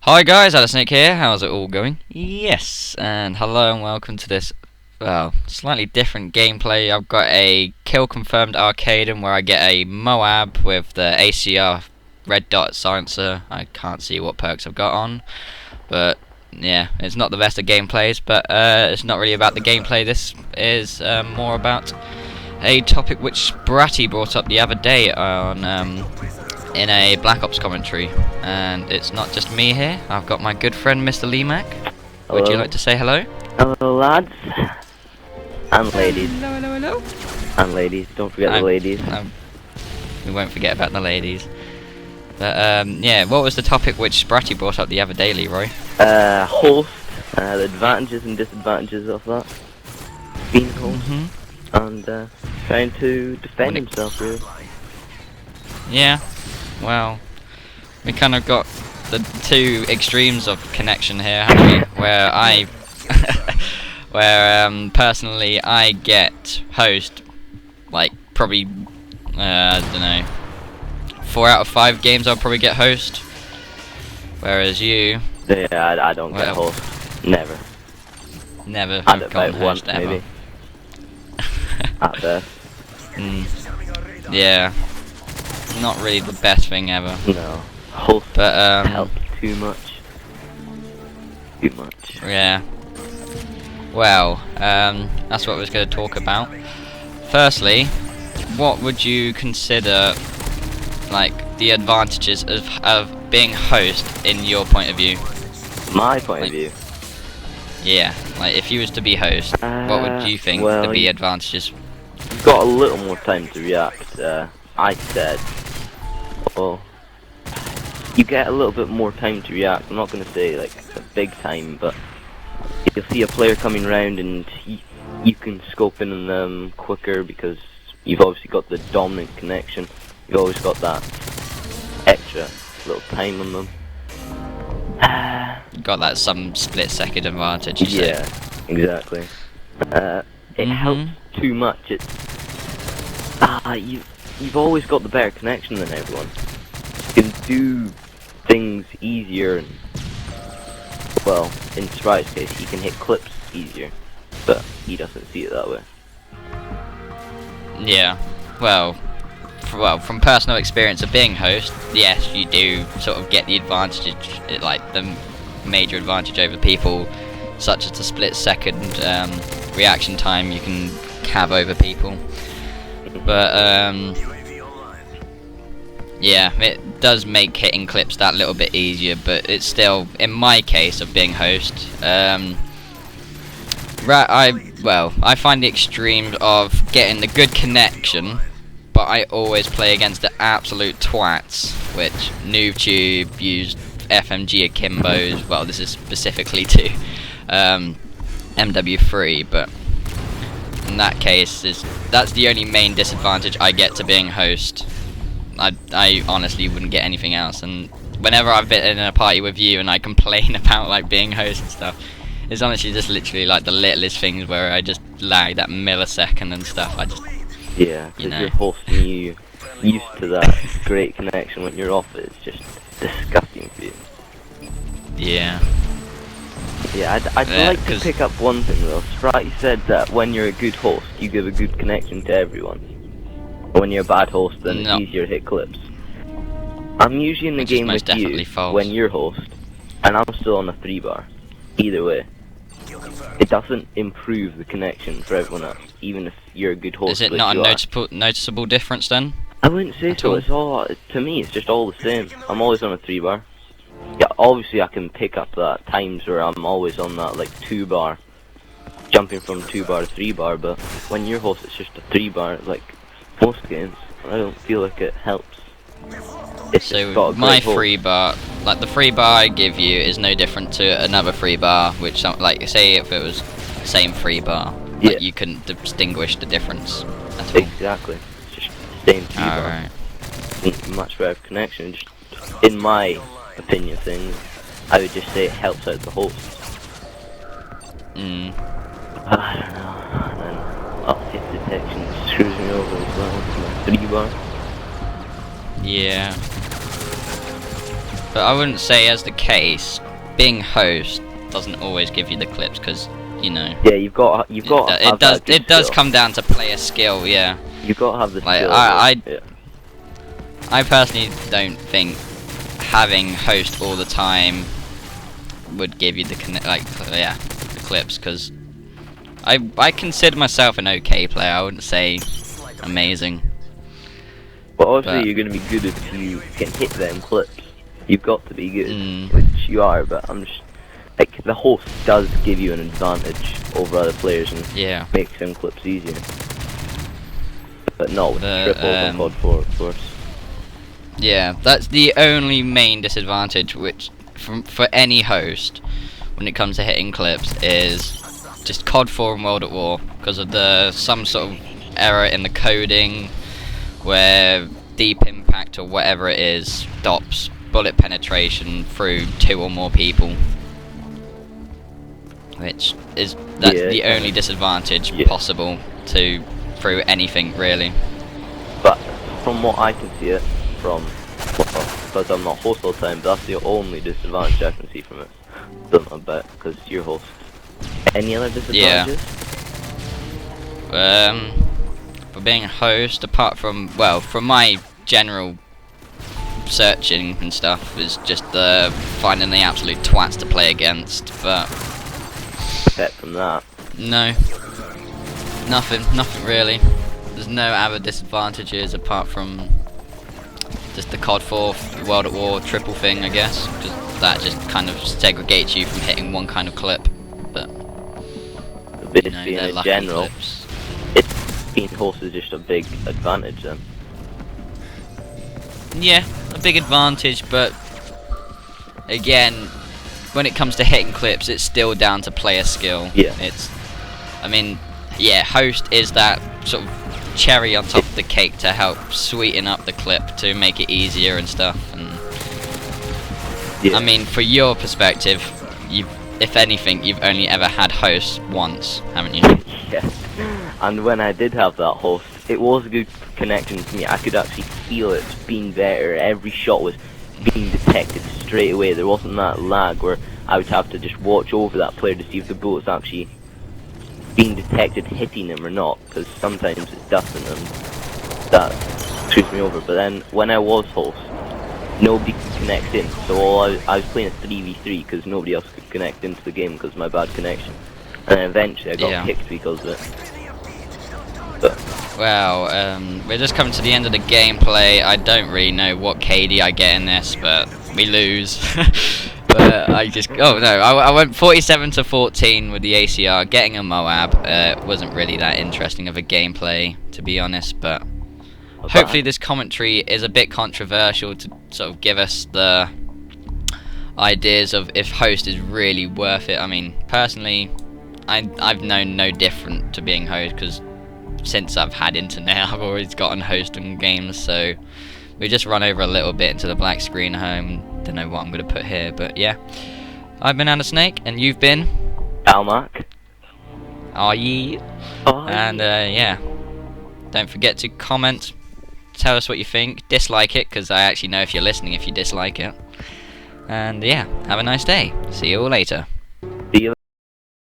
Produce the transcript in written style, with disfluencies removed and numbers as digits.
Hi guys, LMac here. How's it all going? Yes, and hello and welcome to this, well, slightly different gameplay. I've got a kill confirmed arcade where I get a Moab with the ACR red dot silencer. I can't see what perks I've got on, but yeah, it's not the best of gameplays, but it's not really about the gameplay. This is more about a topic which Bratty brought up the other day on in a Black Ops commentary, and it's not just me here. I've got my good friend Mr. LMac. Would you like to say hello? Hello, lads. And ladies. Hello. And ladies. Don't forget the ladies. We won't forget about the ladies. But yeah, what was the topic which Bratty brought up the other day, Leroy? Host. The advantages and disadvantages of that. Being host. And trying to defend himself, really. Yeah. Well, we kind of got the two extremes of connection here, haven't we? Where personally I get host, like probably I don't know, 4 out of 5 games I'll probably get host, whereas you, yeah, I don't get host. Never. Never I'd have gotten about once, host ever. maybe. At best. Yeah. Not really the best thing ever. No. Host but helps too much. Too much. Yeah. Well, that's what I was going to talk about. Firstly, what would you consider like the advantages of being host in your point of view? My point of view. Yeah, like if you was to be host, what would you think would be advantages? You've got a little more time to react. I said, well, you get a little bit more time to react. I'm not going to say like a big time, but you'll see a player coming round and you can scope in on them quicker because you've obviously got the dominant connection. You've always got that extra little time on them. Got that some split second advantage. Yeah, exactly. It helps too much. It's you've always got the better connection than everyone. You can do things easier, and well, in Sprite's case, he can hit clips easier, but he doesn't see it that way. Yeah. Well, from personal experience of being host, yes, you do sort of get the advantage, like the major advantage over people, such as the split second reaction time you can have over people. But yeah, it does make hitting clips that little bit easier, but it's still, in my case of being host, I find the extreme of getting the good connection, but I always play against the absolute twats, which NoobTube used FMG akimbos. Well, this is specifically to MW3, but in that case, that's the only main disadvantage I get to being host. I honestly wouldn't get anything else, and whenever I've been in a party with you and I complain about like being host and stuff, it's honestly just literally like the littlest things where I just lag that millisecond and stuff. I just, yeah, because you're hosting, you used to that great connection. When you're off it, it's just disgusting for you. Yeah. Yeah, I'd like to pick up one thing though. Sprite said that when you're a good host, you give a good connection to everyone. When you're a bad host, then it's easier to hit clips. I'm usually in the game with you when you're host, and I'm still on the 3-bar. Either way, it doesn't improve the connection for everyone else, even if you're a good host. Is it not a noticeable difference then? I wouldn't say so. It's all, to me, it's just all the same. I'm always on a 3-bar. Yeah, obviously I can pick up that times where I'm always on that like 2-bar, jumping from 2-bar to 3-bar. But when you're host, it's just a 3-bar. Like most games, I don't feel like it helps. It's so my 3-bar, like the 3-bar I give you, is no different to another 3-bar, which like say if it was the same 3-bar, like you couldn't distinguish the difference at all. Exactly, it's just the same 3-bar. Right. Much better connection. Just in my opinion thing, I would just say it helps out the host. I don't know. And then off-hit detection screws me over as well with my 3-bar. Yeah. But I wouldn't say as the case, being host doesn't always give you the clips, because, you know... Yeah, you've got to have that good it does skill. come down to player skill, yeah. You've got to have the Like, skill. I personally don't think having host all the time would give you the the clips, because I consider myself an okay player. I wouldn't say amazing. But obviously you're going to be good if you can hit them clips. You've got to be good, Mm. which you are, but I'm just... Like, the host does give you an advantage over other players and Yeah. makes them clips easier. But not with The, triples and quad 4, of course. Yeah, that's the only main disadvantage for any host when it comes to hitting clips is just COD 4 and World at War, because of some sort of error in the coding where deep impact or whatever it is stops bullet penetration through 2 or more people, that's the only disadvantage possible through anything really. But from what I can see it, because I'm not host all the time, that's the only disadvantage I can see from it. Don't know about, because you're host. Any other disadvantages? For being a host, apart from, well, from my general searching and stuff, is just finding the absolute twats to play against, but... Apart from that? No. Nothing really. There's no other disadvantages apart from just the COD 4 World at War triple thing, I guess. That just kind of segregates you from hitting one kind of clip. But Being in general, clips. being host is just a big advantage then. Yeah, a big advantage, but again, when it comes to hitting clips, it's still down to player skill. Yeah. I mean, yeah, host is that sort of cherry on top of the cake to help sweeten up the clip to make it easier and stuff. And yeah. I mean, for your perspective, if anything, you've only ever had host once, haven't you? Yeah. And when I did have that host, it was a good connection to me. I could actually feel it being better. Every shot was being detected straight away. There wasn't that lag where I would have to just watch over that player to see if the bullet's actually being detected hitting him or not, because sometimes it doesn't, and that screws me over. But then when I was host, nobody could connect in, so I was playing a 3v3 because nobody else could connect into the game because of my bad connection, and then eventually I got kicked because of it. Well, we're just coming to the end of the gameplay. I don't really know what KD I get in this, but we lose. But I went 47 to 14 with the ACR, getting a Moab. Wasn't really that interesting of a gameplay, to be honest, but hopefully this commentary is a bit controversial to sort of give us the ideas of if host is really worth it. I mean, personally, I've known no different to being host, because since I've had internet, I've always gotten host in games, so we just run over a little bit into the black screen at home. Don't know what I'm going to put here, but yeah. I've been Snake, and you've been... LMac. Are ye? And yeah. Don't forget to comment, tell us what you think, dislike it, because I actually know if you're listening if you dislike it. And yeah, have a nice day. See you all later.